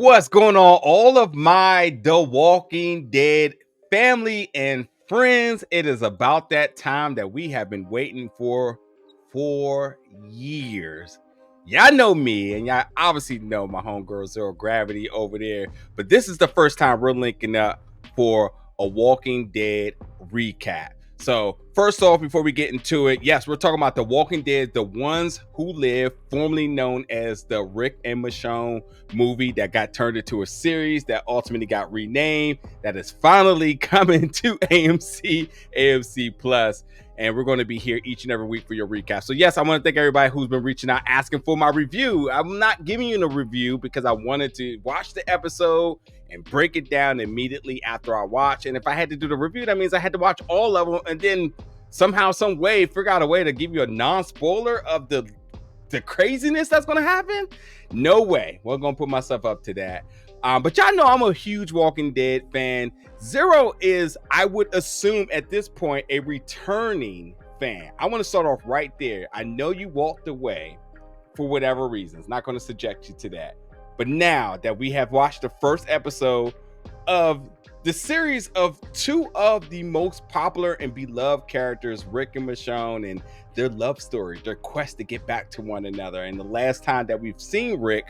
What's going on, all of my The Walking Dead family and friends? It is about that time that we have been waiting for years. Y'all know me, and y'all obviously know my homegirl Zero Gravity over there. But this is the first time we're linking up for a Walking Dead recap. So first off, before we get into it, yes, we're talking about The Walking Dead, The Ones Who Live, formerly known as the Rick and Michonne movie that got turned into a series that ultimately got renamed, that is finally coming to AMC Plus. And we're going to be here each and every week for your recap. So yes, I want to thank everybody who's been reaching out asking for my review. I'm not giving you a review because I wanted to watch the episode and break it down immediately after I watch. And if I had to do the review, that means I had to watch all of them and then somehow, some way, figure out a way to give you a non-spoiler of the craziness that's going to happen. No way. We're going to put myself up to that. But y'all know I'm a huge Walking Dead fan. Zero is, I would assume at this point, a returning fan. I want to start off right there. I know you walked away for whatever reasons. Not going to subject you to that. But now that we have watched the first episode of the series of two of the most popular and beloved characters, Rick and Michonne, and their love story, their quest to get back to one another. And the last time that we've seen Rick,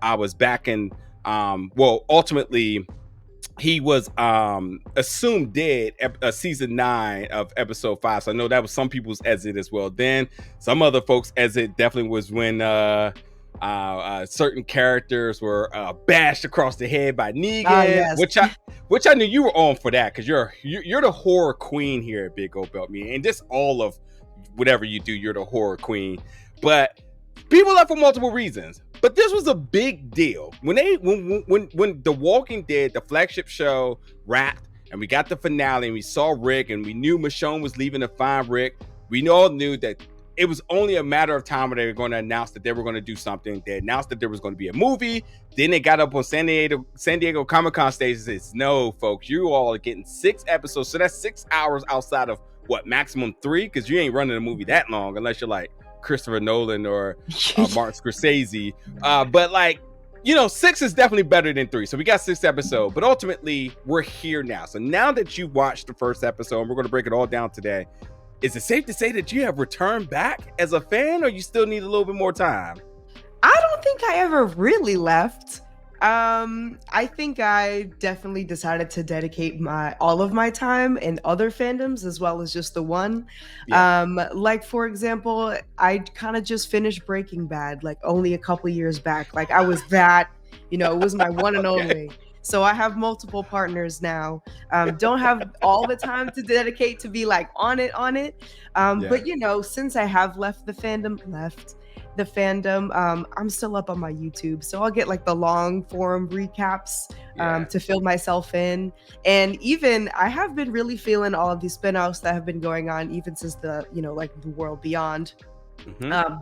I was back in, ultimately, he was assumed dead season 9 of episode 5. So I know that was some people's exit as well. Then some other folks' exit definitely was when certain characters were bashed across the head by Negan, yes. which I knew you were on for that because you're the horror queen here at Big Old Belt Me, and just all of whatever you do, you're the horror queen. But people left for multiple reasons. But this was a big deal when The Walking Dead, the flagship show, wrapped, and we got the finale, and we saw Rick, and we knew Michonne was leaving to find Rick. We all knew that it was only a matter of time when they were going to announce that they were going to do something. They announced that there was going to be a movie. Then they got up on San Diego Comic-Con stage and said, "No, folks, you all are getting 6 episodes." So that's 6 hours outside of what, maximum 3? Because you ain't running a movie that long unless you're like Christopher Nolan or Martin Scorsese. But like, 6 is definitely better than 3. So we got 6 episodes, but ultimately we're here now. So now that you watched the first episode, and we're going to break it all down today, is it safe to say that you have returned back as a fan, or you still need a little bit more time? I don't think I ever really left. I think I definitely decided to dedicate all of my time in other fandoms as well as just the one. Yeah. Like for example, I kind of just finished Breaking Bad like only a couple years back. Like I was that, it was my one and only. So I have multiple partners now. Don't have all the time to dedicate to be like on it. But since I have left the fandom, I'm still up on my YouTube, so I'll get like the long form recaps to fill myself in. And even I have been really feeling all of these spinoffs that have been going on even since the the World Beyond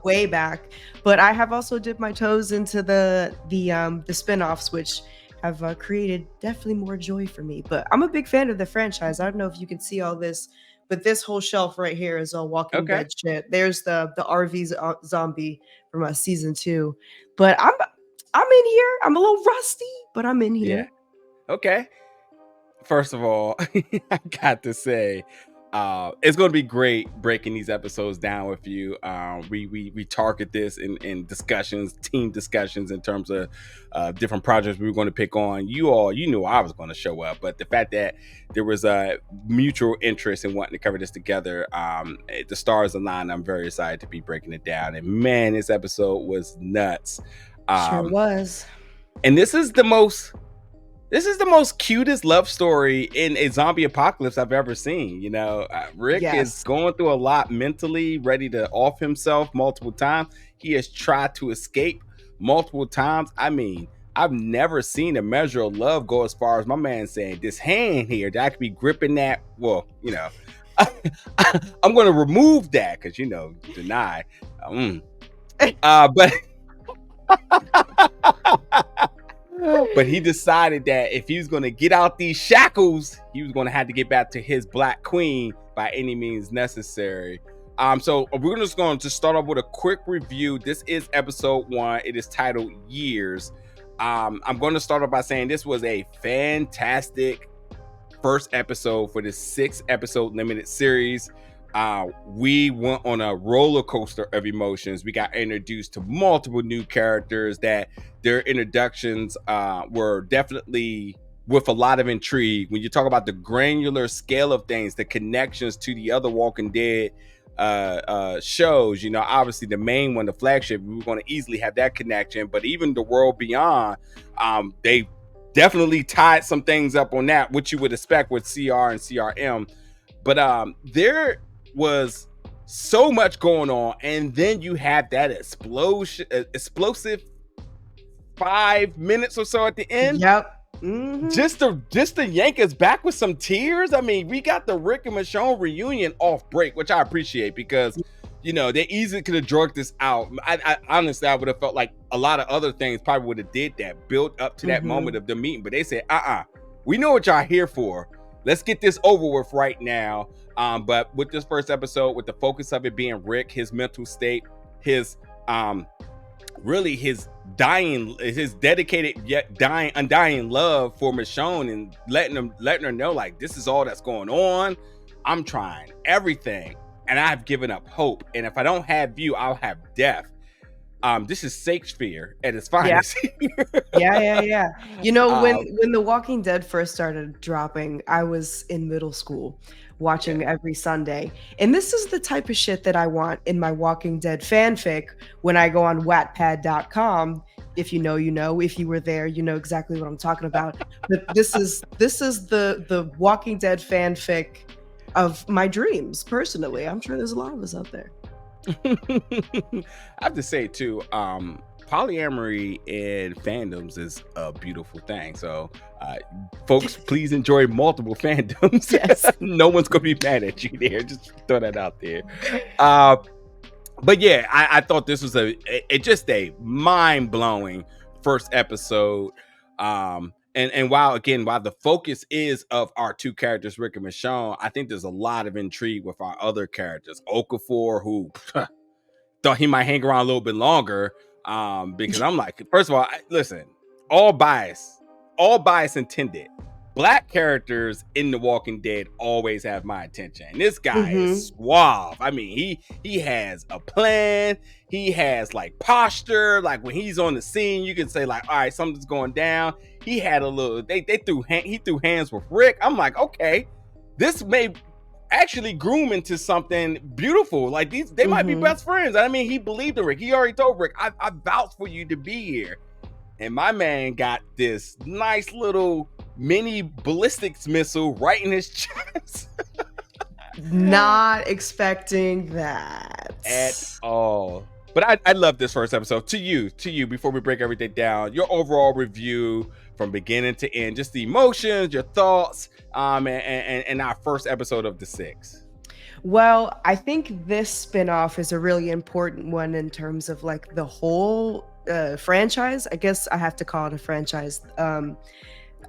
way back. But I have also dipped my toes into the spinoffs, which have created definitely more joy for me. But I'm a big fan of the franchise. I don't know if you can see all this, but this whole shelf right here is all Walking Dead shit. There's the RV zombie from season 2. But I'm in here. I'm a little rusty, but I'm in here. Yeah. Okay. First of all, I got to say, it's going to be great breaking these episodes down with you. We target this in discussions, team discussions in terms of different projects we were going to pick on. You knew I was going to show up, but the fact that there was a mutual interest in wanting to cover this together, the stars aligned. I'm very excited to be breaking it down. And man, this episode was nuts. Sure was. And this is the most cutest love story in a zombie apocalypse I've ever seen. Rick is going through a lot mentally, ready to off himself multiple times. He has tried to escape multiple times. I mean, I've never seen a measure of love go as far as my man saying, this hand here that I could be gripping that. Well, I'm going to remove that because, deny. But... But he decided that if he was going to get out these shackles, he was going to have to get back to his Black Queen by any means necessary. So we're just going to start off with a quick review. This is episode 1. It is titled Years. I'm going to start off by saying this was a fantastic first episode for this 6-episode limited series. We went on a roller coaster of emotions. We got introduced to multiple new characters that their introductions were definitely with a lot of intrigue. When you talk about the granular scale of things, the connections to the other Walking Dead shows, obviously the main one, the flagship, we were going to easily have that connection, but even the world beyond, they definitely tied some things up on that, which you would expect with CR and CRM. But there was so much going on, and then you had that explosive 5 minutes or so at the end. Yep. Just to yank us back with some tears. I mean, we got the Rick and Michonne reunion off break, which I appreciate, because they easily could have drugged this out. I honestly, I would have felt like a lot of other things probably would have did that, built up to that moment of the meeting. But they said, we know what y'all here for. Let's get this over with right now. But with this first episode, with the focus of it being Rick, his mental state, his really his dedicated yet undying love for Michonne, and letting her know, like, this is all that's going on. I'm trying everything, and I've given up hope. And if I don't have you, I'll have death. This is Shakespeare at its finest. Yeah. When The Walking Dead first started dropping, I was in middle school watching every Sunday. And this is the type of shit that I want in my Walking Dead fanfic when I go on wattpad.com. If you know, you know. If you were there, you know exactly what I'm talking about. But this is the Walking Dead fanfic of my dreams, personally. I'm sure there's a lot of us out there. I have to say too, polyamory in fandoms is a beautiful thing. So folks, please enjoy multiple fandoms. Yes. No one's gonna be mad at you there. Just throw that out there. But yeah, I thought this was just a mind-blowing first episode. And while the focus is of our two characters, Rick and Michonne, I think there's a lot of intrigue with our other characters. Okafor, who thought he might hang around a little bit longer, because I'm like, first of all, listen, all bias intended. Black characters in The Walking Dead always have my attention. And this guy is suave. I mean, he has a plan. He has like posture. Like when he's on the scene, you can say like, all right, something's going down. He had a little. He threw hands with Rick. I'm like, okay, this may actually groom into something beautiful. Like they might be best friends. I mean, he believed in Rick. He already told Rick, I vouch for you to be here. And my man got this nice little mini ballistics missile right in his chest. Not expecting that at all. But I love this first episode. To you, before we break everything down, your overall review from beginning to end, just the emotions, your thoughts, and our first episode of the 6. Well, I think this spinoff is a really important one in terms of like the whole franchise. I guess I have to call it a franchise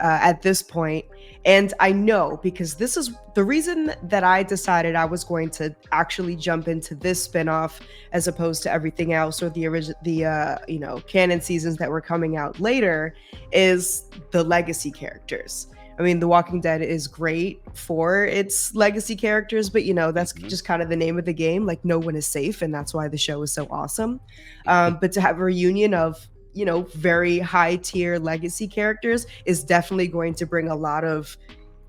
at this point. And I know, because this is the reason that I decided I was going to actually jump into this spinoff as opposed to everything else, or the canon seasons that were coming out later, is the legacy characters. I mean, The Walking Dead is great for its legacy characters, but that's just kind of the name of the game. Like, no one is safe, and that's why the show is so awesome. But to have a reunion of very high tier legacy characters is definitely going to bring a lot of,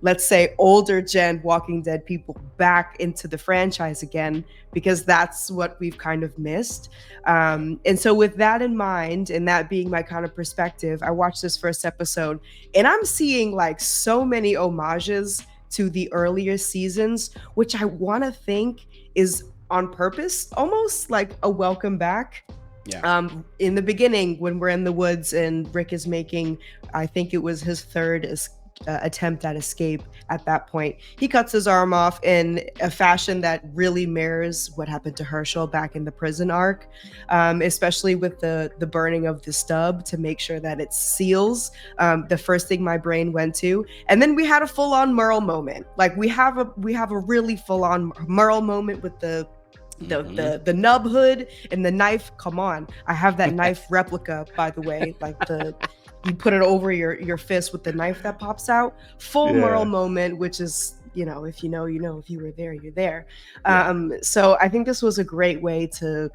let's say, older gen Walking Dead people back into the franchise again, because that's what we've kind of missed. And so with that in mind, and that being my kind of perspective, I watched this first episode and I'm seeing like so many homages to the earlier seasons, which I want to think is on purpose, almost like a welcome back. Yeah. In the beginning, when we're in the woods and Rick is making, I think it was his third attempt at escape at that point, he cuts his arm off in a fashion that really mirrors what happened to Herschel back in the prison arc, especially with the burning of the stub to make sure that it seals. The first thing my brain went to. And then we had a full-on Merle moment. Like we have a really full-on Merle moment with the nub hood and the knife. Come on, I have that knife replica, by the way, like you put it over your fist with the knife that pops out. Full Merle Yeah. moment, which is, if you know, you know. If you were there, you're there. Yeah. So I think this was a great way to,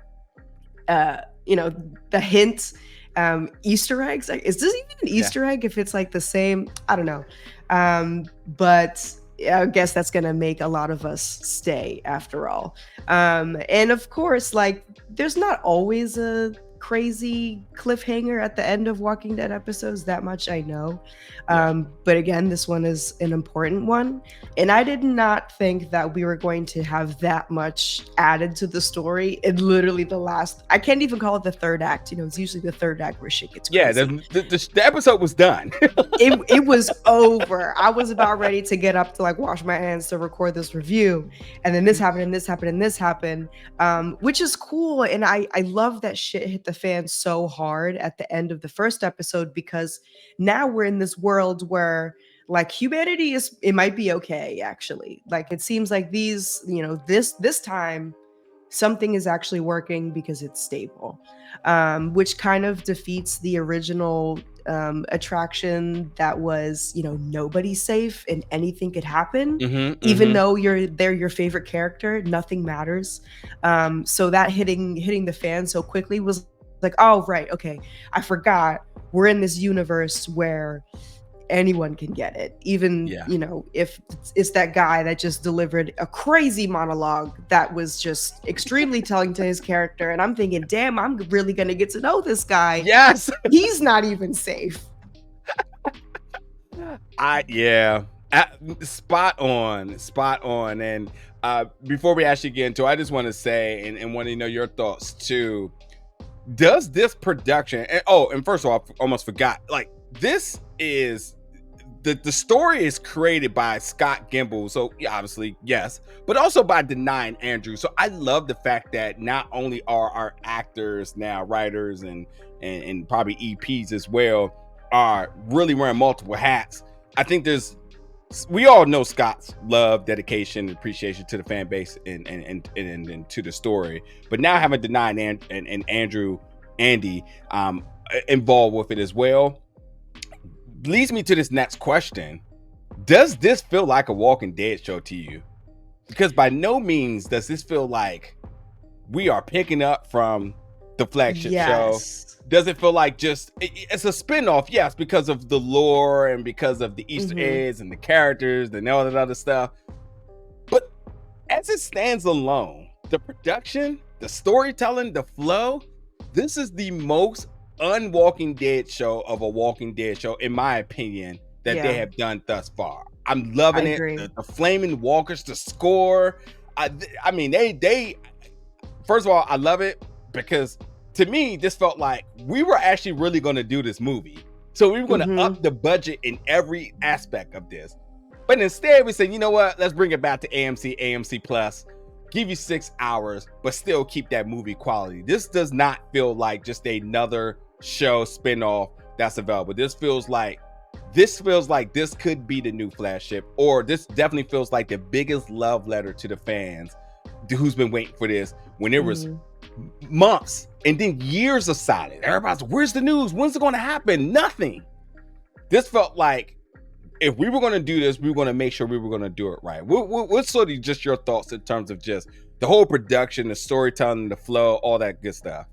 uh, the hint, Easter eggs. Like, is this even an Yeah. Easter egg? If it's like the same, I don't know. But I guess that's gonna make a lot of us stay after all. And of course, like, there's not always a crazy cliffhanger at the end of Walking Dead episodes. That much I know. Yeah. But again, this one is an important one. And I did not think that we were going to have that much added to the story in literally the last, I can't even call it the third act. It's usually the third act where shit gets Yeah. crazy. The episode was done. It was over. I was about ready to get up to like wash my hands to record this review. And then this happened and this happened and this happened, which is cool. And I love that shit hit the fan so hard at the end of the first episode, because now we're in this world where like humanity it might be okay, actually. Like, it seems like this time something is actually working because it's stable, which kind of defeats the original attraction that was, nobody's safe and anything could happen. Even though they're your favorite character, nothing matters. So that hitting the fan so quickly was like, oh right, okay, I forgot we're in this universe where anyone can get it. Even, Yeah. If it's that guy that just delivered a crazy monologue that was just extremely telling to his character, and I'm thinking, damn, I'm really gonna get to know this guy. Yes. He's not even safe. Yeah. Spot on. And before we actually get into it, I just want to say and want to know your thoughts too. Does this production, and first of all, I almost forgot, like, this is the story is created by Scott Gimple, so yeah, obviously yes, but also by Denai and Andrew. So I love the fact that not only are our actors now writers and probably EPs as well, are really wearing multiple hats. I think we all know Scott's love, dedication, and appreciation to the fan base and to the story. But now having Denai and Andy involved with it as well, leads me to this next question. Does this feel like a Walking Dead show to you? Because by no means does this feel like we are picking up from the flagship show. Does it feel like just it's a spinoff? Yes, because of the lore and because of the Easter eggs and the characters and all that other stuff. But as it stands alone, the production, the storytelling, the flow, this is the most un-Walking Dead show of a Walking Dead show, in my opinion, that they have done thus far. I'm loving it. The flaming walkers, the score. I mean, they first of all, I love it because to me, this felt like we were actually really going to do this movie. So we were going to up the budget in every aspect of this. But instead, we said, you know what? Let's bring it back to AMC Plus. Give you 6 hours, but still keep that movie quality. This does not feel like just another show spinoff that's available. This feels like this could be the new flagship, or this definitely feels like the biggest love letter to the fans who's been waiting for this when it was months and then years of silence. Everybody's, where's the news? When's it going to happen? Nothing. This felt like if we were going to do this, we were going to make sure we were going to do it right. What's sort of just your thoughts in terms of just the whole production, the storytelling, the flow, all that good stuff?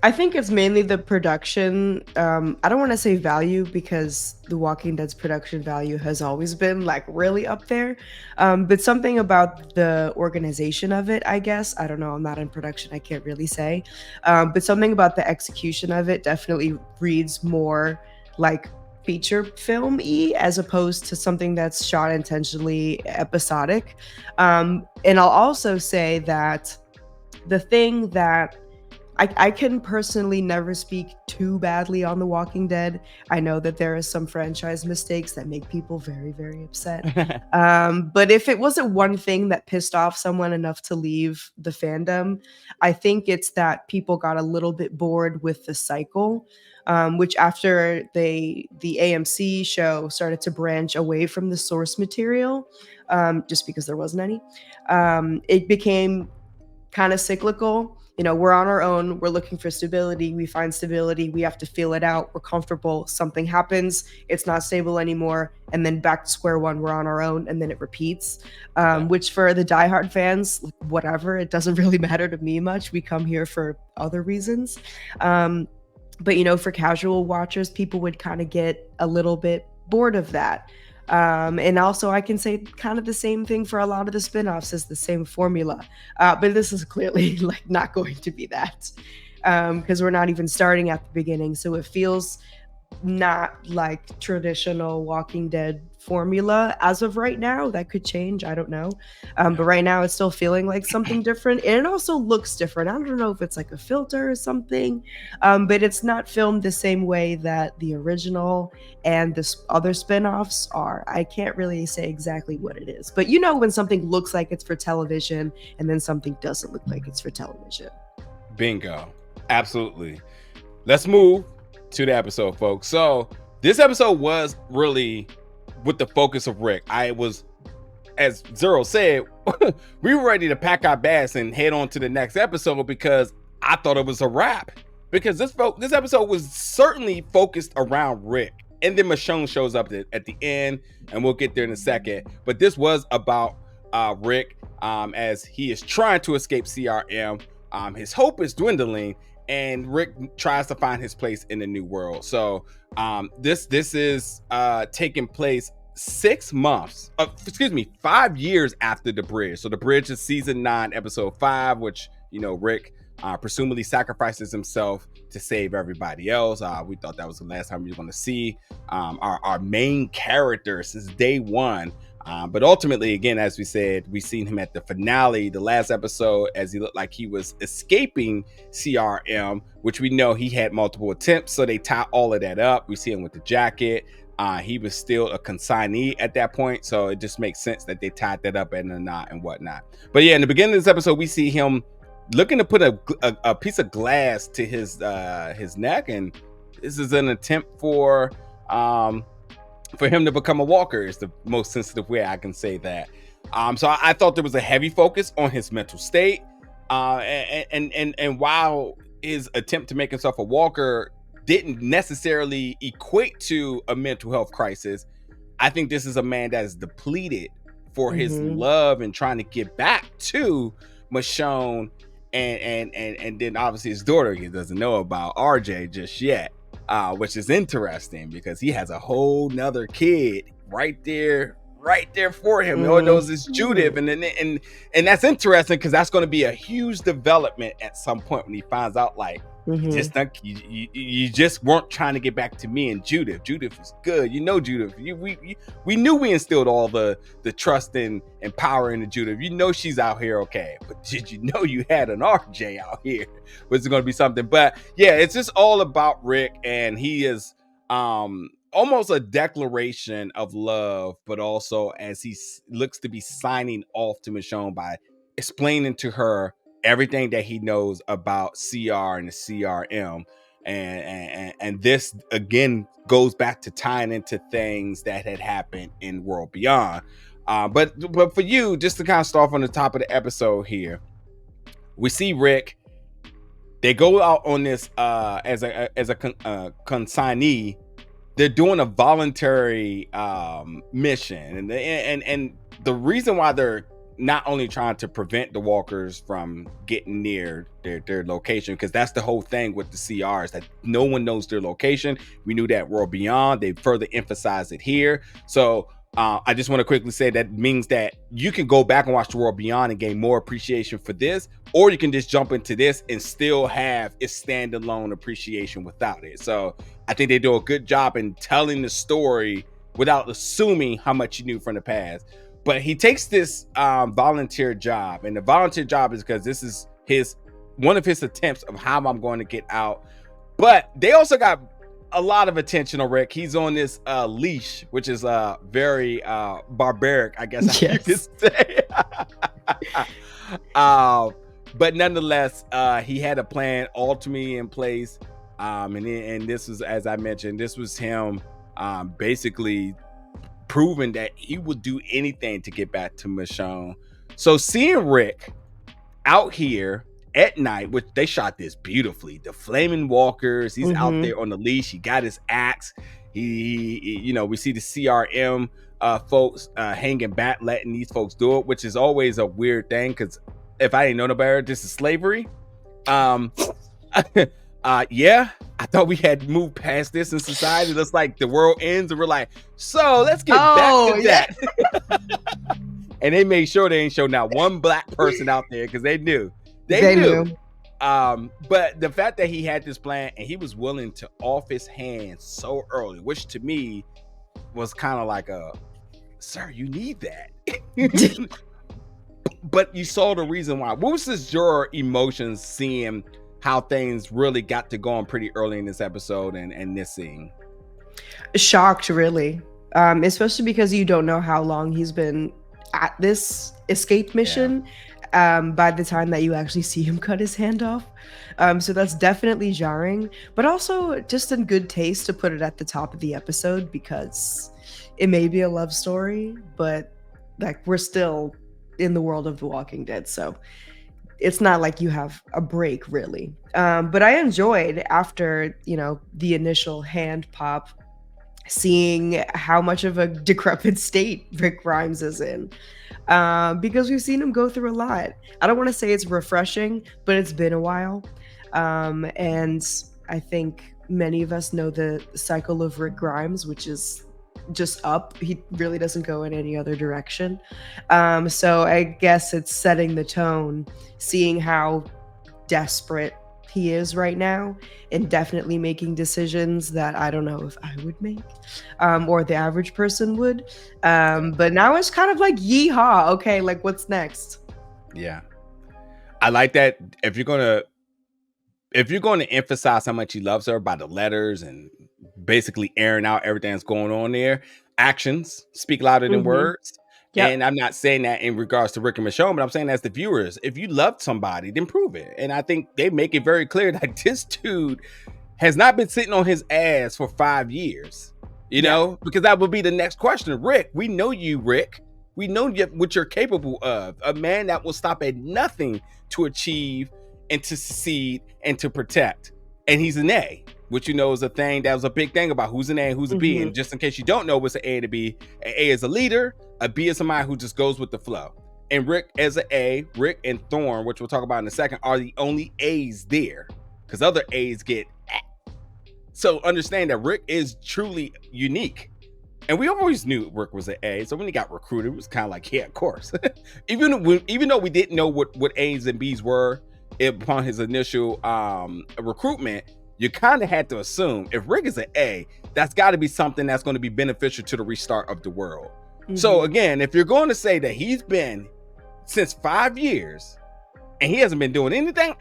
I think it's mainly the production. I don't want to say value, because The Walking Dead's production value has always been like really up there. But something about the organization of it, I guess. I don't know. I'm not in production. I can't really say. But something about the execution of it definitely reads more like feature film-y as opposed to something that's shot intentionally episodic. And I'll also say that the thing that I can personally never speak too badly on The Walking Dead. I know that there are some franchise mistakes that make people very, very upset. But if it wasn't one thing that pissed off someone enough to leave the fandom, I think it's that people got a little bit bored with the cycle, which after the AMC show started to branch away from the source material, just because there wasn't any, it became kind of cyclical. we're on our own, we're looking for stability, we find stability, we have to feel it out, we're comfortable, something happens, it's not stable anymore, and then back to square one, we're on our own, and then it repeats. Which for the diehard fans, whatever, it doesn't really matter to me much. We come here for other reasons. But for casual watchers, people would kind of get a little bit bored of that. And also, I can say kind of the same thing for a lot of the spinoffs, is the same formula. But this is clearly like not going to be that, because we're not even starting at the beginning. So it feels not like traditional Walking Dead formula as of right now. That could change, I don't know. But right now it's still feeling like something different, and it also looks different. I don't know if it's like a filter or something, but it's not filmed the same way that the original and the other spin-offs are. I can't really say exactly what it is, but when something looks like it's for television and then something doesn't look like it's for television. Bingo. Absolutely. Let's move to the episode, folks. So this episode was really with the focus of Rick. I was, as Zero said, we were ready to pack our bags and head on to the next episode, because I thought it was a wrap, because this episode was certainly focused around Rick. And then Michonne shows up at the end, and we'll get there in a second. But this was about Rick, as he is trying to escape CRM. His hope is dwindling, and Rick tries to find his place in the new world. So this is taking place 5 years after The Bridge. So The Bridge is season 9, episode 5, which, Rick presumably sacrifices himself to save everybody else. We thought that was the last time we were going to see our main character since day one. But ultimately, again, as we said, we seen him at the finale, the last episode, as he looked like he was escaping CRM, which we know he had multiple attempts. So they tie all of that up. We see him with the jacket. He was still a consignee at that point. So it just makes sense that they tied that up in a knot and whatnot. But yeah, in the beginning of this episode, we see him looking to put a piece of glass to his neck. And this is an attempt for him to become a walker, is the most sensitive way I can say that. So I thought there was a heavy focus on his mental state. And while his attempt to make himself a walker didn't necessarily equate to a mental health crisis, I think this is a man that is depleted for his love and trying to get back to Michonne and then obviously his daughter. He doesn't know about RJ just yet. Which is interesting, because he has a whole nother kid right there for him. All he knows is Judith, and that's interesting, because that's going to be a huge development at some point when he finds out, like, you just weren't trying to get back to me and Judith. Judith is good, Judith. We knew we instilled all the trust and power into Judith. She's out here okay, but did you know you had an RJ out here? Which is going to be something. But yeah, it's just all about Rick, and he is almost a declaration of love, but also as he looks to be signing off to Michonne by explaining to her everything that he knows about CR and the CRM. And this again goes back to tying into things that had happened in World Beyond. But for you, just to kind of start off on the top of the episode here, we see Rick. They go out on this as a consignee. They're doing a voluntary mission, and the reason why they're not only trying to prevent the walkers from getting near their location, because that's the whole thing with the CRs, that no one knows their location. We knew that World Beyond. They further emphasize it here. So I just want to quickly say that means that you can go back and watch the World Beyond and gain more appreciation for this, or you can just jump into this and still have its standalone appreciation without it. So I think they do a good job in telling the story without assuming how much you knew from the past. But he takes this volunteer job, and the volunteer job is because this is one of his attempts of how I'm going to get out. But they also got a lot of attention on Rick. He's on this leash, which is very barbaric, I guess you could say. But nonetheless, he had a plan ultimately in place. And this was, as I mentioned, this was him basically proving that he would do anything to get back to Michonne. So seeing Rick out here at night, which they shot this beautifully. The flaming walkers, he's out there on the leash. He got his axe. He we see the CRM folks hanging back, letting these folks do it, which is always a weird thing because if I didn't know no better, this is slavery. Yeah, I thought we had moved past this in society. It looks like the world ends and we're like, so let's get back to that. And they made sure they ain't show not one black person out there because they knew. They knew. But the fact that he had this plan and he was willing to off his hands so early, which to me was kind of like sir, you need that. But you saw the reason why. What was your emotions seeing how things really got to going pretty early in this episode and this scene? Shocked, really. Especially because you don't know how long he's been at this escape mission by the time that you actually see him cut his hand off. So that's definitely jarring, but also just in good taste to put it at the top of the episode because it may be a love story, but like we're still in the world of The Walking Dead, so it's not like you have a break really. But I enjoyed after, the initial hand pop, seeing how much of a decrepit state Rick Grimes is in. Because we've seen him go through a lot. I don't want to say it's refreshing, but it's been a while. And I think many of us know the cycle of Rick Grimes, which is just up. He really doesn't go in any other direction. So I guess it's setting the tone, seeing how desperate he is right now and definitely making decisions that I don't know if I would make or the average person would. But now it's kind of like, yeehaw, okay, like what's next? Yeah. I like that. If you're going to emphasize how much he loves her by the letters and basically airing out everything that's going on there, actions speak louder than words. Yep. And I'm not saying that in regards to Rick and Michonne, but I'm saying as the viewers, if you loved somebody, then prove it. And I think they make it very clear that this dude has not been sitting on his ass for 5 years, know, because that would be the next question. Rick, we know you, Rick. We know what you're capable of. A man that will stop at nothing to achieve and to succeed and to protect. And he's an A, which is a thing that was a big thing about who's an A and who's a B. And just in case you don't know what's an A and a B, an A is a leader, a B is somebody who just goes with the flow. And Rick as an A, Rick and Thorne, which we'll talk about in a second, are the only A's there because other A's get A. So understand that Rick is truly unique. And we always knew Rick was an A. So when he got recruited, it was kind of like, yeah, of course. even though we didn't know what A's and B's were upon his initial recruitment, you kind of had to assume if Rick is an A, that's got to be something that's going to be beneficial to the restart of the world. So again, if you're going to say that he's been since 5 years and he hasn't been doing anything,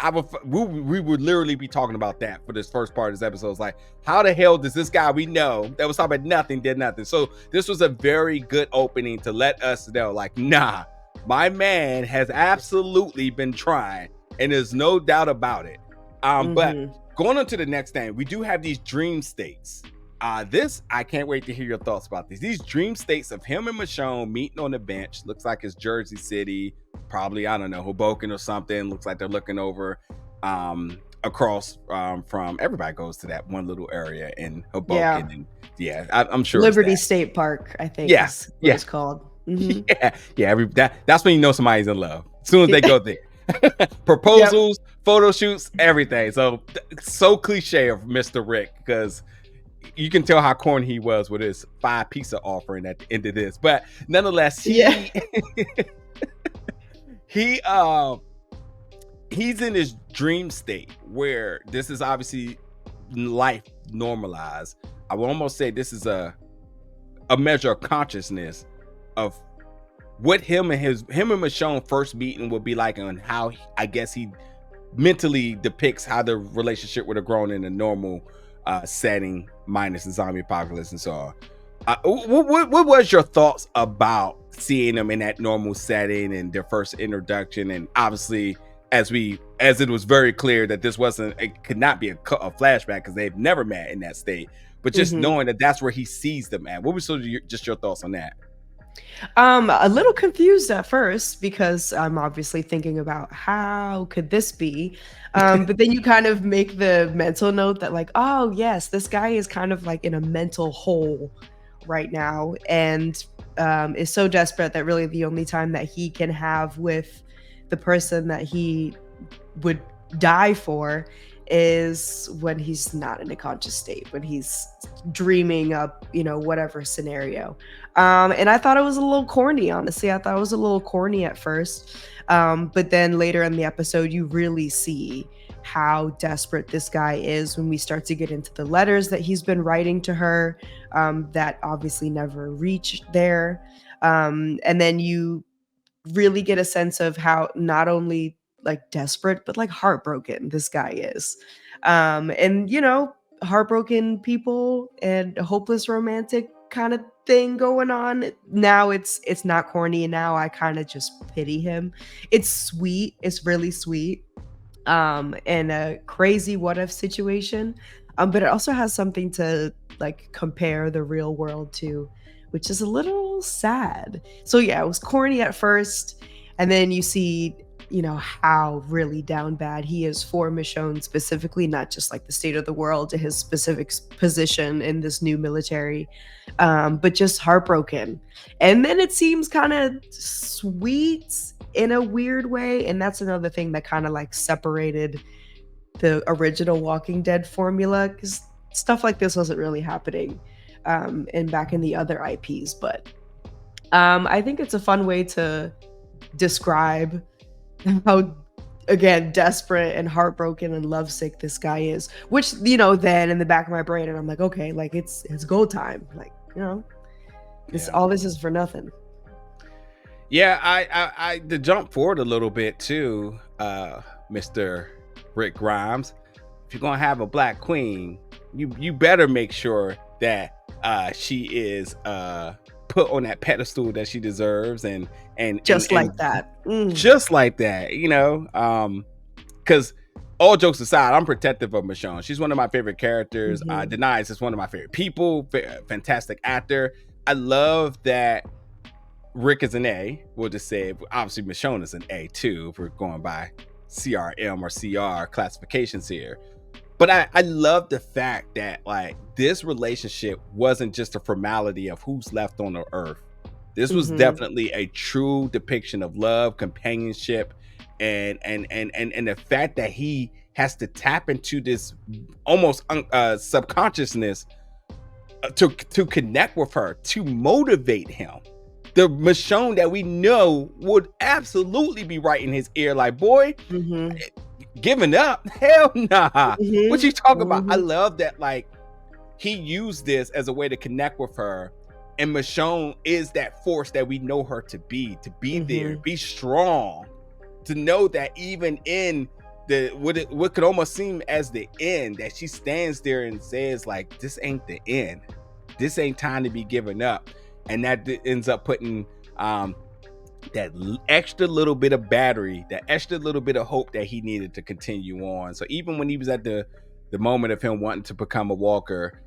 we would literally be talking about that for this first part of this episode. It's like, how the hell does this guy we know that was talking about nothing did nothing? So this was a very good opening to let us know, like, nah, my man has absolutely been trying, and there's no doubt about it. But going on to the next thing, we do have these dream states. This, I can't wait to hear your thoughts about this. These dream states of him and Michonne meeting on the bench. Looks like it's Jersey City, probably, I don't know, Hoboken or something. Looks like they're looking over across from, everybody goes to that one little area in Hoboken. And I'm sure Liberty State Park, I think is what it's called. That's when you know somebody's in love. As soon as they go there. Proposals, photo shoots, everything. So cliche of Mr. Rick, because you can tell how corny he was with his 5 pizza offering at the end of this. But nonetheless, he's in his dream state where this is obviously life normalized. I would almost say this is a measure of consciousness of what him and Michonne first meeting would be like, and how I guess he mentally depicts how the relationship would have grown in a normal setting, minus the zombie apocalypse and so on. What was your thoughts about seeing them in that normal setting and their first introduction? And obviously, as it was very clear that it could not be a flashback because they've never met in that state, but just knowing that that's where he sees them at. What was just your thoughts on that? A little confused at first because I'm obviously thinking about how could this be? But then you kind of make the mental note that like, oh yes, this guy is kind of like in a mental hole right now and is so desperate that really the only time that he can have with the person that he would die for is when he's not in a conscious state, when he's dreaming up, whatever scenario. And I thought it was a little corny, honestly. I thought it was a little corny at first. But then later in the episode, you really see how desperate this guy is when we start to get into the letters that he's been writing to her that obviously never reached there. And then you really get a sense of how not only like desperate but like heartbroken this guy is. And heartbroken people and a hopeless romantic kind of thing going on. Now it's not corny, and now I kind of just pity him. It's sweet. It's really sweet. In a crazy what if situation. But it also has something to like compare the real world to, which is a little sad. So yeah, it was corny at first, and then you see, how really down bad he is for Michonne specifically, not just like the state of the world, his specific position in this new military, but just heartbroken. And then it seems kind of sweet in a weird way, and that's another thing that kind of like separated the original Walking Dead formula, because stuff like this wasn't really happening and back in the other IPs. But I think it's a fun way to describe how, again, desperate and heartbroken and lovesick this guy is, which, then in the back of my brain, and I'm like, okay, like it's go time, like, all this is for nothing. Yeah, I to jump forward a little bit too, Mr. Rick Grimes. If you're gonna have a black queen, you better make sure that she is put on that pedestal that she deserves, and just and like that, just like that, because all jokes aside, I'm protective of Michonne. She's one of my favorite characters. Denies is one of my favorite people. Fantastic actor. I love that Rick is an A. We'll just say, obviously Michonne is an A too, if we're going by CRM or CR classifications here. But I love the fact that like this relationship wasn't just a formality of who's left on the earth. This was definitely a true depiction of love, companionship, and the fact that he has to tap into this almost subconsciousness to connect with her, to motivate him. The Michonne that we know would absolutely be right in his ear, like, boy, giving up? Hell nah. What you talking about? I love that, like, he used this as a way to connect with her, and Michonne is that force that we know her to be there, be strong, to know that even in the what could almost seem as the end, that she stands there and says like, this ain't the end, this ain't time to be given up. And that ends up putting that extra little bit of battery, that extra little bit of hope that he needed to continue on. So even when he was at the moment of him wanting to become a walker,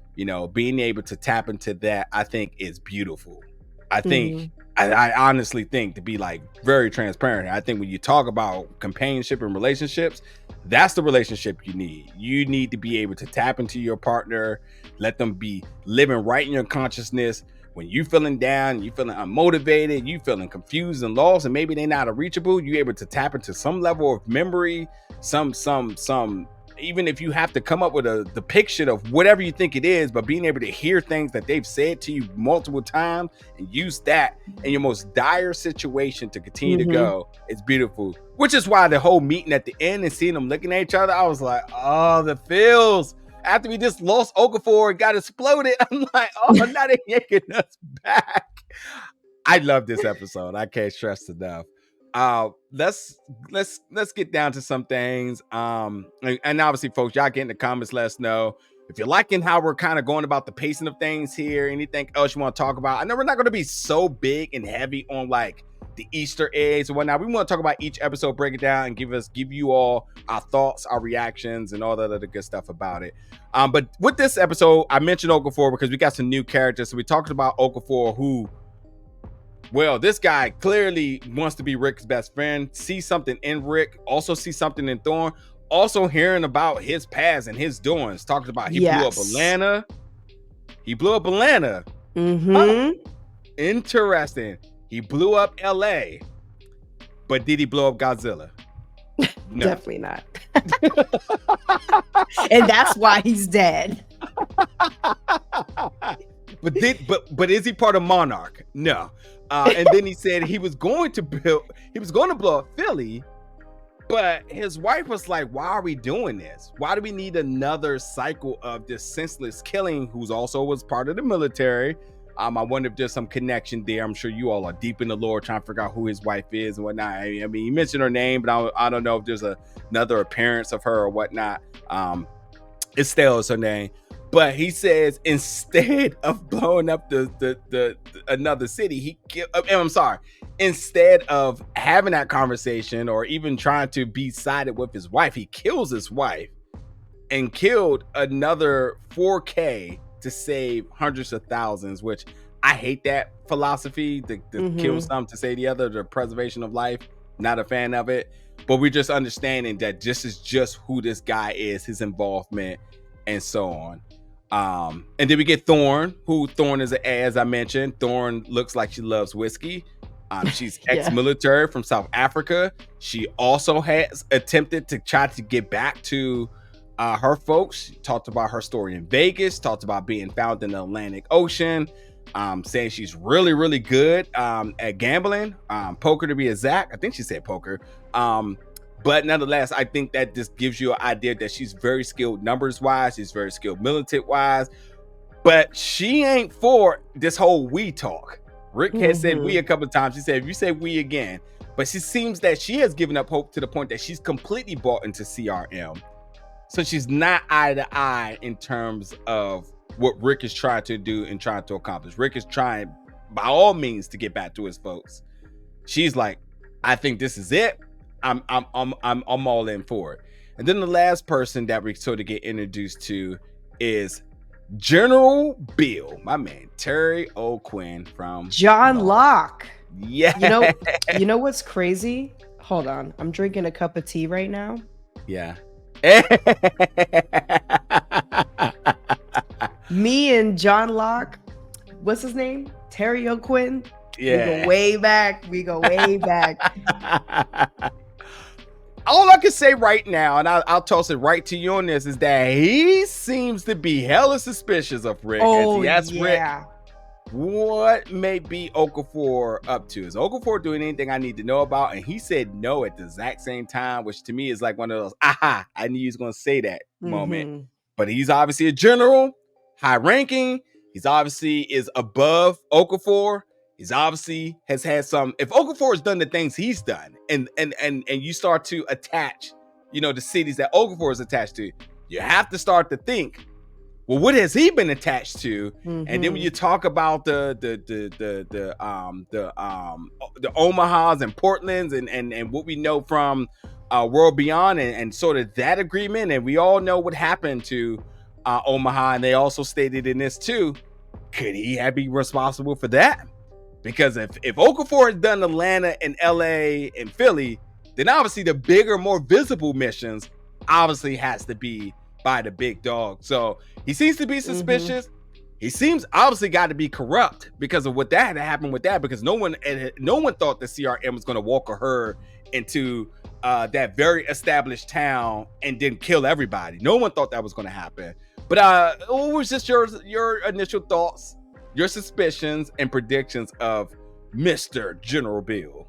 being able to tap into that, I think is beautiful. I think, I honestly think, to be like very transparent, I think when you talk about companionship and relationships, that's the relationship you need. You need to be able to tap into your partner, let them be living right in your consciousness. When you feeling down, you feeling unmotivated, you feeling confused and lost, and maybe they're not reachable, you're able to tap into some level of memory, some, even if you have to come up with a depiction of whatever you think it is, but being able to hear things that they've said to you multiple times and use that in your most dire situation to continue to go, it's beautiful. Which is why the whole meeting at the end and seeing them looking at each other, I was like, oh, the feels. After we just lost Okafor and got exploded, I'm like, oh, now they're yanking us back. I love this episode. I can't stress enough. Let's get down to some things. And obviously, folks, y'all get in the comments, let us know if you're liking how we're kind of going about the pacing of things here. Anything else you want to talk about? I know we're not going to be so big and heavy on like the Easter eggs and whatnot. We want to talk about each episode, break it down, and give you all our thoughts, our reactions, and all that other good stuff about it. But with this episode, I mentioned Okafor because we got some new characters. So we talked about Okafor, who Well, this guy clearly wants to be Rick's best friend, see something in Rick, also see something in Thorn, also hearing about his past and his doings. Talks about he blew up Yes. Atlanta. He blew up Atlanta. Mm-hmm. Interesting. He blew up LA. But did he blow up Godzilla? No. Definitely not. And that's why he's dead. But is he part of Monarch? No. And then he said he was going to blow up Philly, but his wife was like, why are we doing this? Why do we need another cycle of this senseless killing, who's also was part of the military? I wonder if there's some connection there. I'm sure you all are deep in the lore trying to figure out who his wife is and whatnot. I mean, you mentioned her name, but I don't know if there's another appearance of her or whatnot. Estelle is her name. But he says instead of blowing up the another city, instead of having that conversation or even trying to be sided with his wife, he kills his wife and killed another 4K to save hundreds of thousands, which I hate that philosophy, to kill some to save the other, the preservation of life. Not a fan of it. But we're just understanding that this is just who this guy is, his involvement, and so on. And then we get Thorn, Thorn is, as I mentioned, Thorn looks like she loves whiskey. She's ex-military from South Africa. She also has attempted to try to get back to her folks. She talked about her story in Vegas, talked about being found in the Atlantic Ocean, saying she's really, really good at gambling, poker to be exact. I think she said poker. But nonetheless, I think that this gives you an idea that she's very skilled numbers-wise. She's very skilled militant-wise. But she ain't for this whole we talk. Rick has said we a couple of times. She said, if you say we again. But she seems that she has given up hope to the point that she's completely bought into CRM. So she's not eye to eye in terms of what Rick is trying to do and trying to accomplish. Rick is trying, by all means, to get back to his folks. She's like, I think this is it. I'm all in for it. And then the last person that we sort of get introduced to is General Bill, my man Terry O'Quinn from John Locke. Yeah. You know what's crazy? Hold on. I'm drinking a cup of tea right now. Yeah. Me and John Locke, what's his name? Terry O'Quinn. Yeah. We go way back. All I can say right now, and I'll toss it right to you on this, is that he seems to be hella suspicious of Rick. Oh, as he asks Rick, what may be Okafor up to? Is Okafor doing anything I need to know about? And he said no at the exact same time, which to me is like one of those, aha, I knew he was going to say that moment. But he's obviously a general, high ranking. He's obviously is above Okafor. He's obviously has had some. If Okafor has done the things he's done, and you start to attach, the cities that Okafor is attached to, you have to start to think, well, what has he been attached to? And then when you talk about the Omahas and Portlands and what we know from World Beyond and sort of that agreement, and we all know what happened to Omaha, and they also stated in this too. Could he be responsible for that? Because if Okafor has done Atlanta and LA and Philly, then obviously the bigger, more visible missions obviously has to be by the big dog. So he seems to be suspicious. He seems obviously got to be corrupt because of what that had happened with that, because no one thought the CRM was going to walk a herd into that very established town and then kill everybody. No one thought that was going to happen. But what was just your initial thoughts, your suspicions and predictions of Mr. General Bill?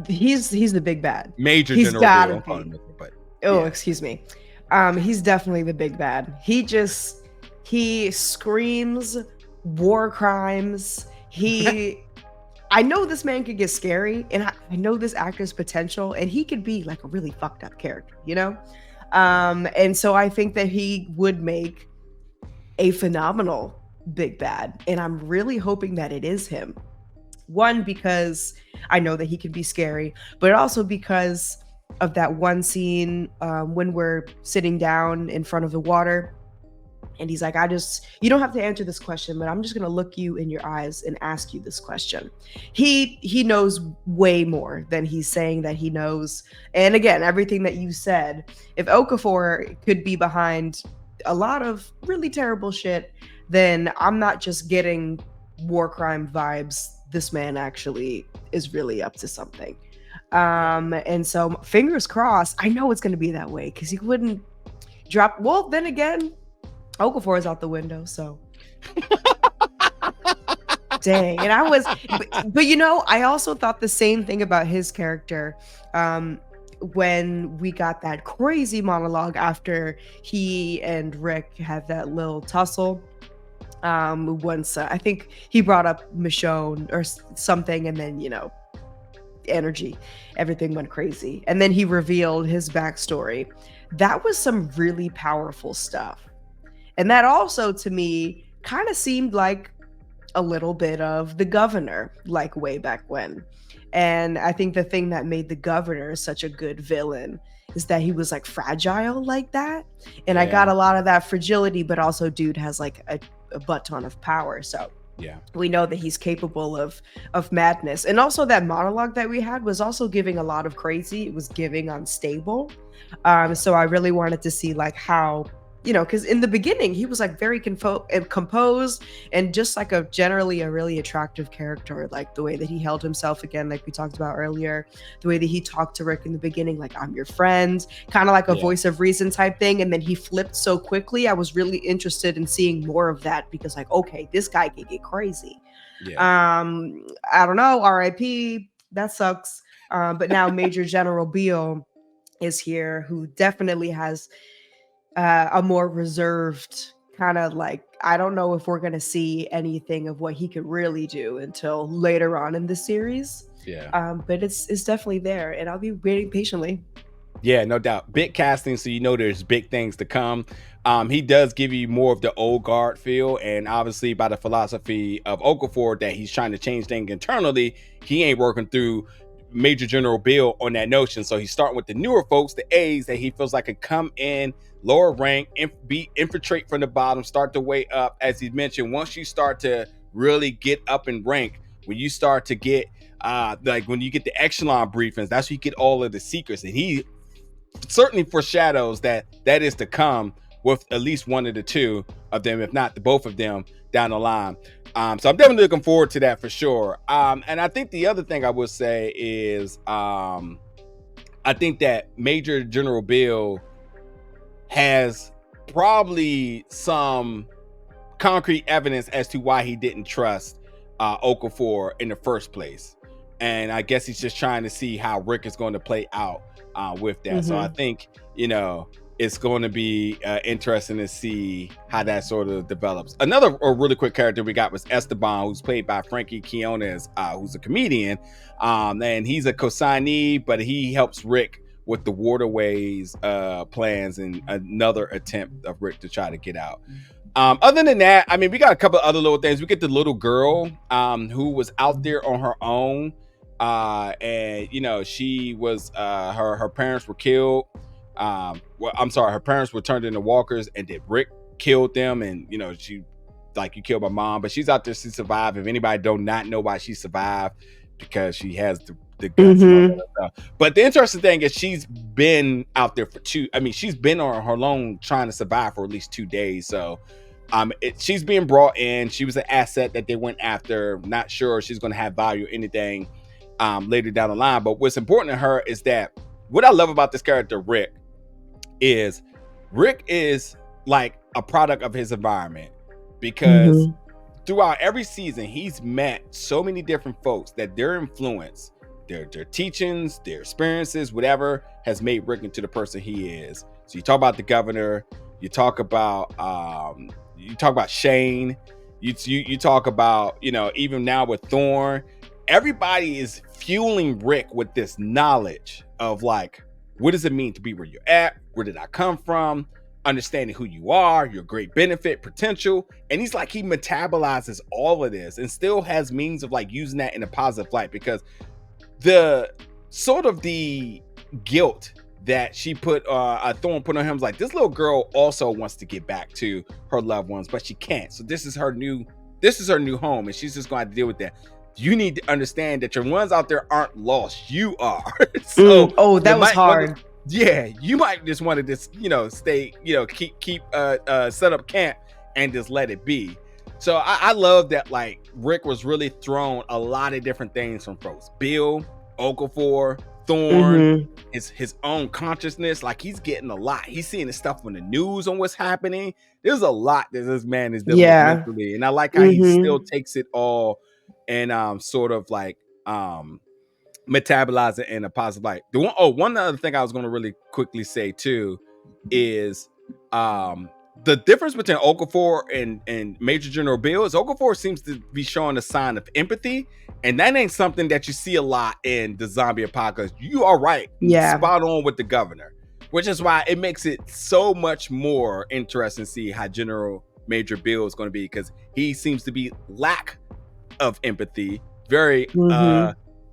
He's the big bad. Major He's General Bill. Excuse me. He's definitely the big bad. He screams war crimes. I know this man could get scary, and I know this actor's potential, and he could be like a really fucked up character, and so I think that he would make a phenomenal big bad, and I'm really hoping that it is him. One, because I know that he can be scary, but also because of that one scene when we're sitting down in front of the water And he's like, you don't have to answer this question, but I'm just going to look you in your eyes and ask you this question. He knows way more than he's saying that he knows. And again, everything that you said, if Okafor could be behind a lot of really terrible shit, then I'm not just getting war crime vibes. This man actually is really up to something. And so fingers crossed. I know it's going to be that way because he wouldn't drop. Well, then again, Okafor is out the window, so dang. And I was, but you know, I also thought the same thing about his character. When we got that crazy monologue after he and Rick had that little tussle. Once I think he brought up Michonne or something, and then energy, everything went crazy, and then he revealed his backstory. That was some really powerful stuff. And that also, to me, kind of seemed like a little bit of the governor, like way back when. And I think the thing that made the governor such a good villain is that he was like fragile like that. And I got a lot of that fragility, but also dude has like a butt ton of power. So yeah, we know that he's capable of madness. And also that monologue that we had was also giving a lot of crazy. It was giving unstable. So I really wanted to see like how, because in the beginning he was like very composed and just like generally a really attractive character, like the way that he held himself, again, like we talked about earlier, the way that he talked to Rick in the beginning, like, I'm your friend, kind of like a voice of reason type thing. And then he flipped so quickly. I was really interested in seeing more of that because like, okay, this guy can get crazy. I don't know, RIP, that sucks. But now Major General Beale is here, who definitely has a more reserved kind of like, I don't know if we're going to see anything of what he could really do until later on in the series. But it's definitely there, and I'll be waiting patiently. Yeah, no doubt. Big casting, so there's big things to come. He does give you more of the old guard feel, and obviously by the philosophy of Okafor that he's trying to change things internally, he ain't working through Major General Bill on that notion. So he's starting with the newer folks, the A's, that he feels like could come in lower rank, infiltrate from the bottom, start to way up. As he mentioned, once you start to really get up in rank, when you start to get like when you get the echelon briefings, that's when you get all of the secrets. And he certainly foreshadows that is to come with at least one of the two of them, if not the both of them down the line. So I'm definitely looking forward to that for sure. And I think the other thing I would say is I think that Major General Bill has probably some concrete evidence as to why he didn't trust Okafor in the first place. And I guess he's just trying to see how Rick is going to play out with that. So I think, it's going to be interesting to see how that sort of develops. Another really quick character we got was Esteban, who's played by Frankie Quinones, who's a comedian. And he's a consignee, but he helps Rick with the waterways plans and another attempt of Rick to try to get out. Other than that, I mean, we got a couple other little things. We get the little girl who was out there on her own. And she was her parents were killed. Her parents were turned into walkers, and then Rick killed them. And she, like, you killed my mom, but she's out there, she survived. If anybody do not know why she survived, because she has the guts and all that stuff. But the interesting thing is she's been out there she's been on her own trying to survive for at least 2 days. So she's being brought in. She was an asset that they went after. Not sure she's going to have value or anything later down the line. But what's important to her is that what I love about this character Rick is like a product of his environment, because throughout every season he's met so many different folks that their influence, their teachings, their experiences, whatever, has made Rick into the person he is. So you talk about the governor, you talk about Shane, you talk about even now with Thorne. Everybody is fueling Rick with this knowledge of like, what does it mean to be where you're at? Where did I come from? Understanding who you are, your great benefit, potential. And he's like, he metabolizes all of this and still has means of like using that in a positive light, because the sort of the guilt that she put a thorn put on him. Like, this little girl also wants to get back to her loved ones, but she can't. So this is her new home, and she's just going to have to deal with that. You need to understand that your ones out there aren't lost. You are. So that was hard. You might just want to just, stay, keep set up camp and just let it be. So I love that, like, Rick was really thrown a lot of different things from folks. Bill, Okafor, Thorn, his own consciousness. Like, he's getting a lot. He's seeing the stuff on the news on what's happening. There's a lot that this man is dealing with mentally. And I like how he still takes it all and sort of like metabolize it in a positive light. One other thing I was going to really quickly say too is the difference between Okafor and Major General Bill is Okafor seems to be showing a sign of empathy, and that ain't something that you see a lot in the zombie apocalypse. You are right. Spot on with the governor, which is why it makes it so much more interesting to see how General Major Bill is going to be, because he seems to be lack of empathy, very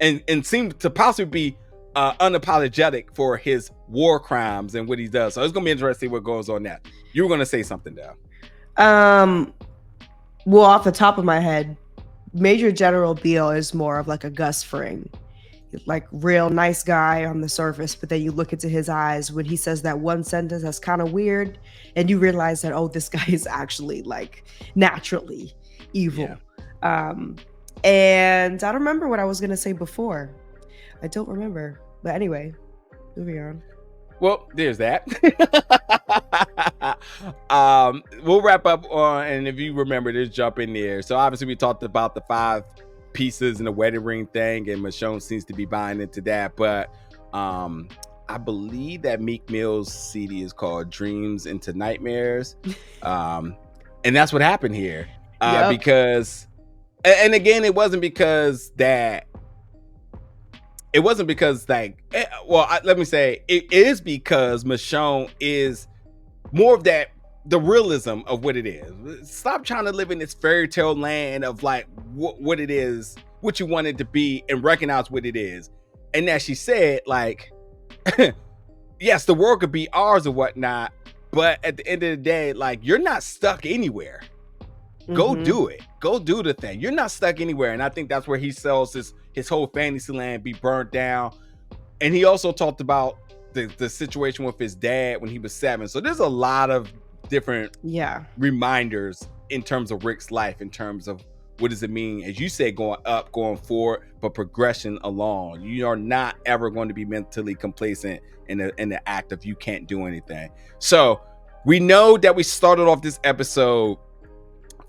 and seems to possibly be unapologetic for his war crimes and what he does. So it's gonna be interesting what goes on there. You were gonna say something there. Well, off the top of my head, Major General Beale is more of like a Gus Fring, like real nice guy on the surface, but then you look into his eyes when he says that one sentence that's kind of weird, and you realize that, oh, this guy is actually like naturally evil. And I don't remember what I was gonna say before. I don't remember. But anyway, moving on. Well, there's that. We'll wrap up on, and if you remember, just jump in there. So obviously we talked about the 5 pieces and the wedding ring thing, and Michonne seems to be buying into that. But I believe that Meek Mill's CD is called Dreams into Nightmares. And that's what happened here. Because, and again, it wasn't because let me say, it is because Michonne is more of that, the realism of what it is. Stop trying to live in this fairy tale land of like what it is, what you want it to be, and recognize what it is. And as she said, like, yes, the world could be ours or whatnot, but at the end of the day, like, you're not stuck anywhere. Go do it. Go do the thing. You're not stuck anywhere. And I think that's where he sells his whole fantasy land be burnt down. And he also talked about the situation with his dad when he was 7. So there's a lot of different reminders in terms of Rick's life, in terms of what does it mean, as you say, going up, going forward, but progression along. You are not ever going to be mentally complacent in the act of you can't do anything. So we know that we started off this episode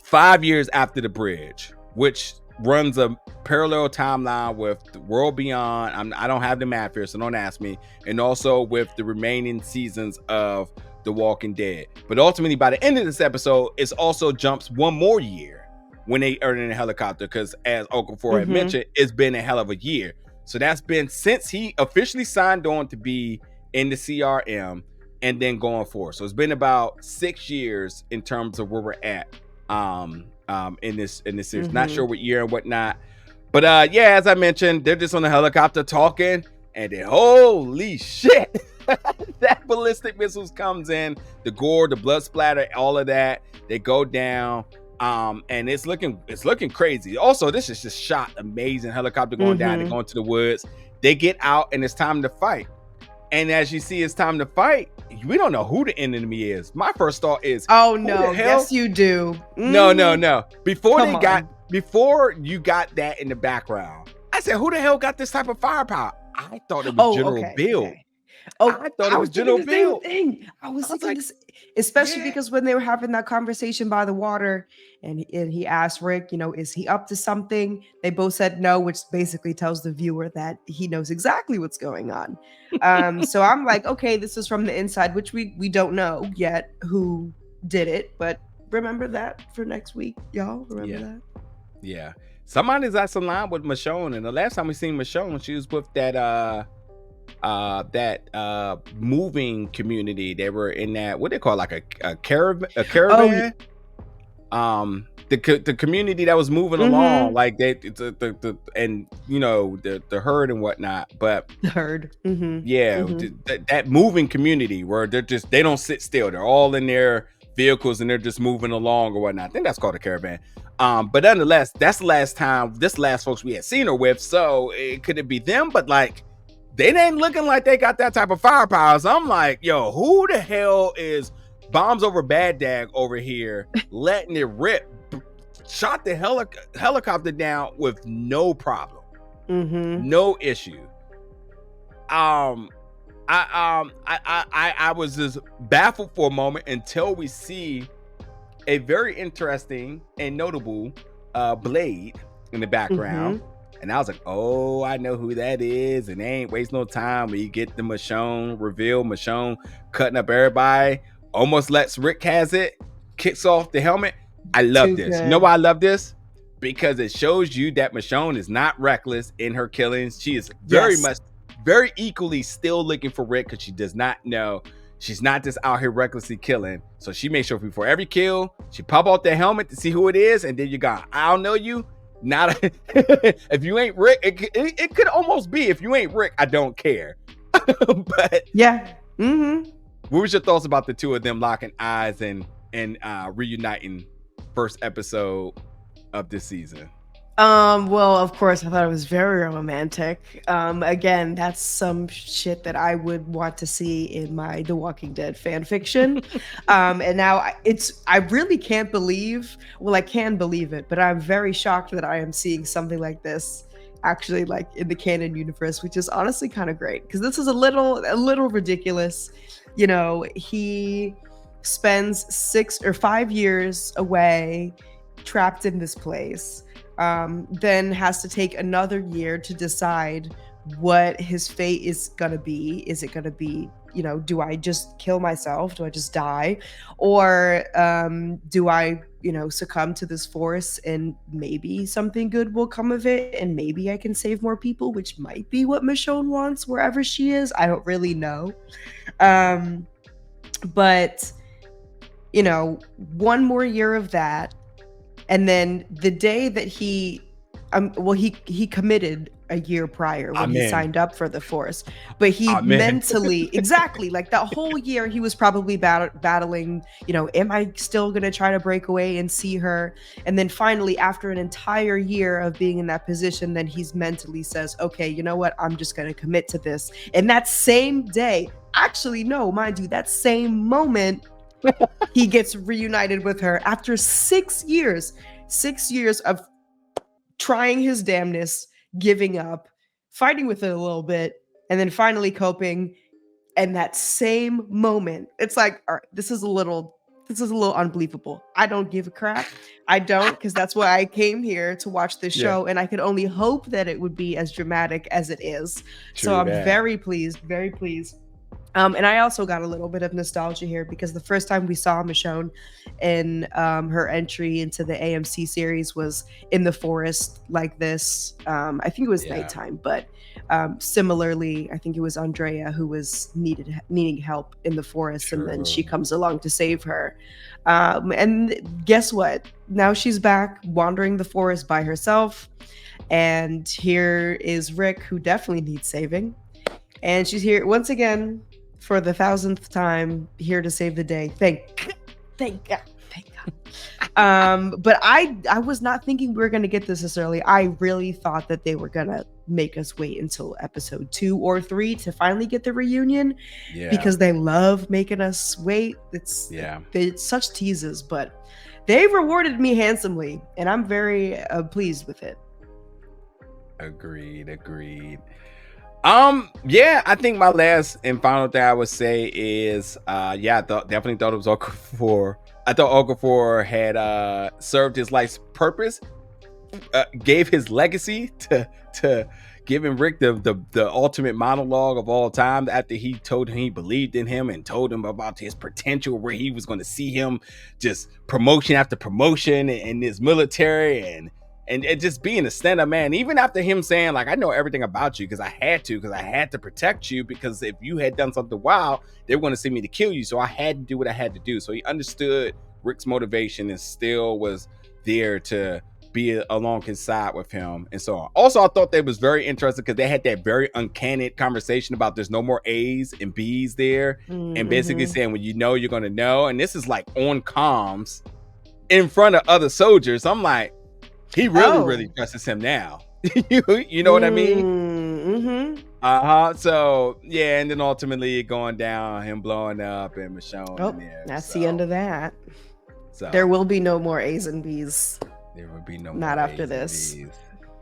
5 years after the bridge, which runs a parallel timeline with the World Beyond. I don't have the math here, so don't ask me. And also with the remaining seasons of The Walking Dead. But ultimately, by the end of this episode, it also jumps one more year when they are in a helicopter, because as Okafor had mentioned, it's been a hell of a year. So that's been since he officially signed on to be in the CRM and then going forward. So it's been about 6 years in terms of where we're at in this series. Not sure what year and whatnot, but as I mentioned, they're just on the helicopter talking, and then holy shit, that ballistic missiles comes in, the gore, the blood splatter, all of that, they go down, and it's looking crazy. Also, this is just shot amazing. Helicopter going down, they go into the woods, they get out, and it's time to fight. And as you see, it's time to fight. We don't know who the enemy is. My first thought is, oh no, yes you do. No. Before you got that in the background, I said, who the hell got this type of firepower? I thought it was General Bill. Okay. I thought it was General Bill. I was thinking like, this, especially because when they were having that conversation by the water, and he asked Rick, is he up to something? They both said no, which basically tells the viewer that he knows exactly what's going on. So I'm like, okay, this is from the inside, which we don't know yet who did it, but remember that for next week, y'all. Remember that? Yeah. Somebody's got some line with Michonne, and the last time we seen Michonne, she was with that moving community. They were in that, what they call, like a caravan. the community that was moving along, like the and you know the herd and whatnot, but the herd, that moving community where they don't sit still, they're all in their vehicles and they're just moving along or whatnot. I think that's called a caravan. But nonetheless, that's the last folks we had seen her with, so could it be them? But like, they ain't looking like they got that type of firepower. So I'm like, yo, who the hell is Bombs Over Baghdad over here letting it rip? Shot the helicopter down with no problem, no issue. I was just baffled for a moment until we see a very interesting and notable blade in the background. And I was like, oh, I know who that is. And they ain't waste no time when you get the Michonne reveal. Michonne cutting up everybody, almost lets Rick has it, kicks off the helmet. I love this. You know why I love this? Because it shows you that Michonne is not reckless in her killings. She is very equally still looking for Rick, because she does not know. She's not just out here recklessly killing. So she makes sure before every kill, she pop out the helmet to see who it is, and then you got, I don't know you. If you ain't Rick, it could almost be, if you ain't Rick, I don't care. But yeah. What was your thoughts about the two of them locking eyes and reuniting first episode of this season? Well, of course, I thought it was very romantic. Again, that's some shit that I would want to see in my The Walking Dead fan fiction. And now I really can't believe, well, I can believe it, but I'm very shocked that I am seeing something like this actually like in the canon universe, which is honestly kind of great, because this is a little ridiculous. You know, he spends 6 or 5 years away, trapped in this place. Then has to take another year to decide what his fate is gonna be. Is it gonna be, you know, do I just kill myself? Do I just die? Or do I, you know, succumb to this force and maybe something good will come of it, and maybe I can save more people, which might be what Michonne wants wherever she is. I don't really know. But, you know, one more year of that. And then the day that he committed a year prior when he signed up for the force, but he mentally, exactly, like that whole year he was probably battling, you know, am I still going to try to break away and see her? And then finally, after an entire year of being in that position, then he's mentally says, okay, you know what? I'm just going to commit to this. And that same day, actually, no, mind you, that same moment, he gets reunited with her after 6 years of trying his damnness, giving up, fighting with it a little bit, and then finally coping. And that same moment, it's like, all right, this is a little unbelievable. I don't give a crap. I don't, because that's why I came here to watch this show, and I could only hope that it would be as dramatic as it is. So I'm very pleased, very pleased. And I also got a little bit of nostalgia here, because the first time we saw Michonne in her entry into the AMC series was in the forest like this. I think it was nighttime, but similarly, I think it was Andrea who was needing help in the forest, and then she comes along to save her. And guess what? Now she's back wandering the forest by herself. And here is Rick, who definitely needs saving. And she's here once again, for the 1,000th time, here to save the day. Thank God. But I was not thinking we were going to get this early. I really thought that they were going to make us wait until episode 2 or 3 to finally get the reunion, because they love making us wait. It's such teases, but they rewarded me handsomely, and I'm very pleased with it. Agreed. I think my last and final thing I would say is, definitely thought it was Okafor. I thought Okafor had served his life's purpose, gave his legacy to giving Rick the ultimate monologue of all time, after he told him he believed in him and told him about his potential, where he was going to see him just promotion after promotion in his military, and just being a stand-up man, even after him saying, like, I know everything about you because I had to protect you, because if you had done something wild, they were going to send me to kill you, so I had to do what I had to do. So he understood Rick's motivation and still was there to be along his side with him and so on. Also, I thought that was very interesting because they had that very uncanny conversation about there's no more A's and B's there, and basically saying, when you know, you're going to know. And this is like on comms in front of other soldiers. I'm like, he really trusts him now. You know what I mean? So yeah, and then ultimately going down, him blowing up, and Michonne in there. That's the end of that. So there will be no more A's and B's. There will be no not more after A's this.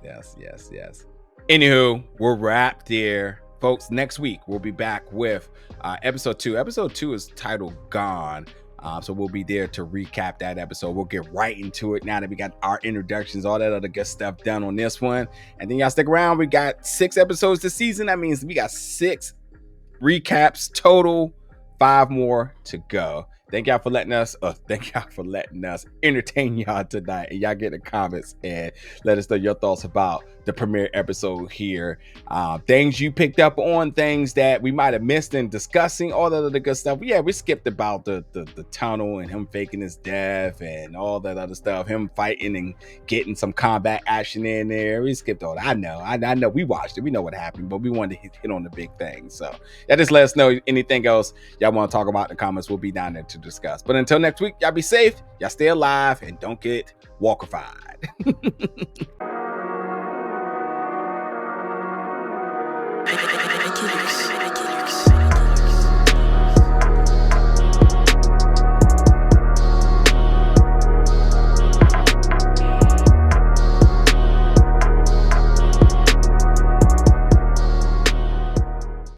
Yes. Anywho, we're wrapped there, folks. Next week we'll be back with episode 2. Episode 2 is titled Gone. So we'll be there to recap that episode. We'll get right into it now that we got our introductions, all that other good stuff done on this one. And then y'all stick around. We got 6 episodes this season. That means we got 6 recaps total, 5 more to go. Thank y'all for letting us entertain y'all tonight. And y'all get in the comments and let us know your thoughts about the premiere episode here. Things you picked up on, things that we might have missed in discussing, all that other good stuff. Yeah, we skipped about the tunnel and him faking his death and all that other stuff. Him fighting and getting some combat action in there. We skipped all that. I know we watched it. We know what happened, but we wanted to hit on the big things. So yeah, just let us know anything else y'all want to talk about in the comments. We'll be down there to discuss. But until next week, y'all be safe, y'all stay alive, and don't get walkified. I